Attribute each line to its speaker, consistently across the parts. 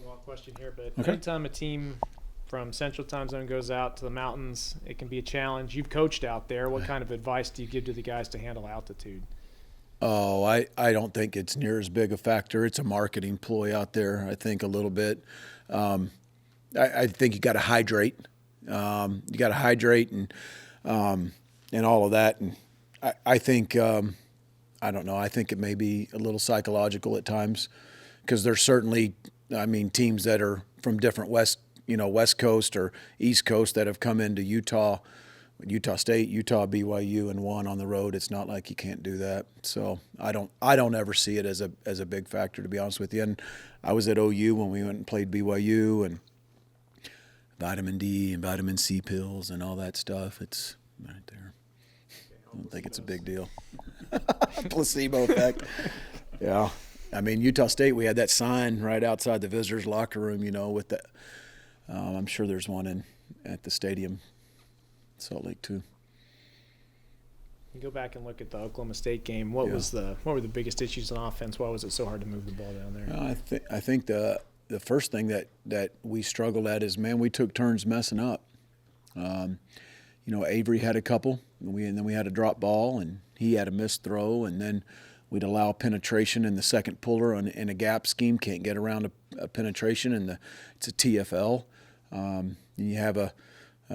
Speaker 1: long question here, but
Speaker 2: Okay.
Speaker 1: anytime a team from Central Time Zone goes out to the mountains, it can be a challenge. You've coached out there. What kind of advice do you give to the guys to handle altitude?
Speaker 2: Oh, I don't think it's near as big a factor. It's a marketing ploy out there, I think, a little bit. I think you got to hydrate. You got to hydrate and all of that. And I think, I don't know, I think it may be a little psychological at times because there's certainly, I mean, teams that are from different West Coast or East Coast that have come into Utah State, Utah, BYU, and won on the road. It's not like you can't do that. So I don't ever see it as a big factor, to be honest with you. And I was at OU when we went and played BYU, and vitamin D and vitamin C pills and all that stuff. It's right there. I don't think it's a big deal. Placebo effect. Yeah. I mean, Utah State, we had that sign right outside the visitors' locker room, with the I'm sure there's one at the stadium. Salt Lake too.
Speaker 1: You go back and look at the Oklahoma State game. What were the biggest issues on offense? Why was it so hard to move the ball down there?
Speaker 2: I think the first thing that we struggled at is, man, we took turns messing up. Avery had a couple, and then we had a drop ball, and he had a missed throw, and then we'd allow penetration in the second puller in a gap scheme. Can't get around a penetration, and it's a TFL. You have a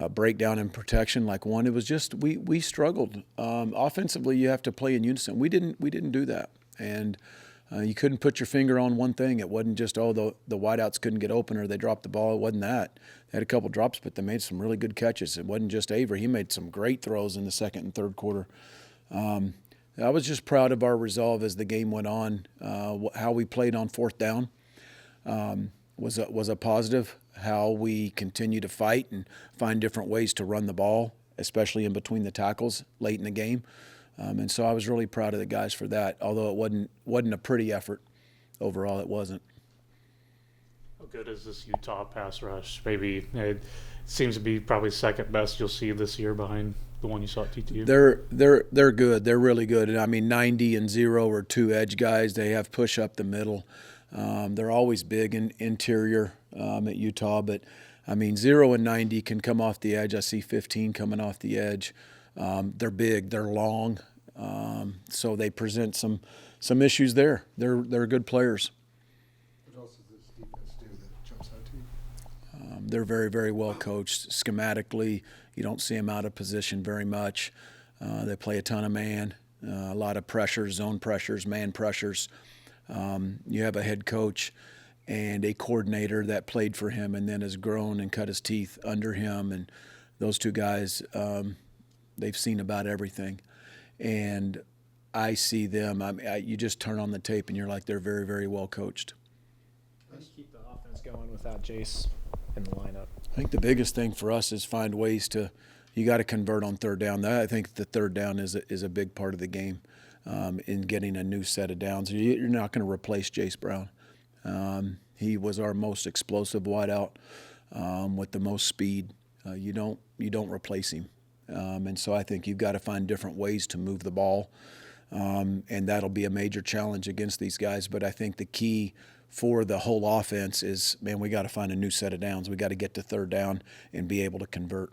Speaker 2: breakdown in protection like one. It was just we struggled offensively. You have to play in unison. We didn't do that, and you couldn't put your finger on one thing. It wasn't just the wideouts couldn't get open or they dropped the ball. It wasn't that. They had a couple drops, but they made some really good catches. It wasn't just Avery. He made some great throws in the second and third quarter. I was just proud of our resolve as the game went on. How we played on fourth down was a positive. How we continue to fight and find different ways to run the ball, especially in between the tackles late in the game. And so I was really proud of the guys for that, although it wasn't a pretty effort. Overall, it wasn't.
Speaker 3: How good is this Utah pass rush? Maybe it seems to be probably second best you'll see this year behind the one you saw at TTU.
Speaker 2: They're good. They're really good. And I mean, 90 and 0 are two edge guys. They have push up the middle. They're always big in interior at Utah, but I mean 0 and 90 can come off the edge. I see 15 coming off the edge. They're big. They're long. So they present some issues there. They're good players.
Speaker 4: What else does this defense do that jumps out to you?
Speaker 2: They're very, very well coached. Schematically, you don't see them out of position very much. They play a ton of man, a lot of pressures, zone pressures, man pressures. You have a head coach and a coordinator that played for him and then has grown and cut his teeth under him. And those two guys, they've seen about everything. And I see them. You just turn on the tape and you're like, they're very, very well coached.
Speaker 1: How do you keep the offense going without Jace in the lineup?
Speaker 2: I think the biggest thing for us is find ways you got to convert on third down. I think the third down is a big part of the game. In getting a new set of downs. You're not going to replace Jace Brown. He was our most explosive wideout with the most speed. You don't replace him. And so I think you've got to find different ways to move the ball. And that'll be a major challenge against these guys. But I think the key for the whole offense is, man, we got to find a new set of downs. We got to get to third down and be able to convert.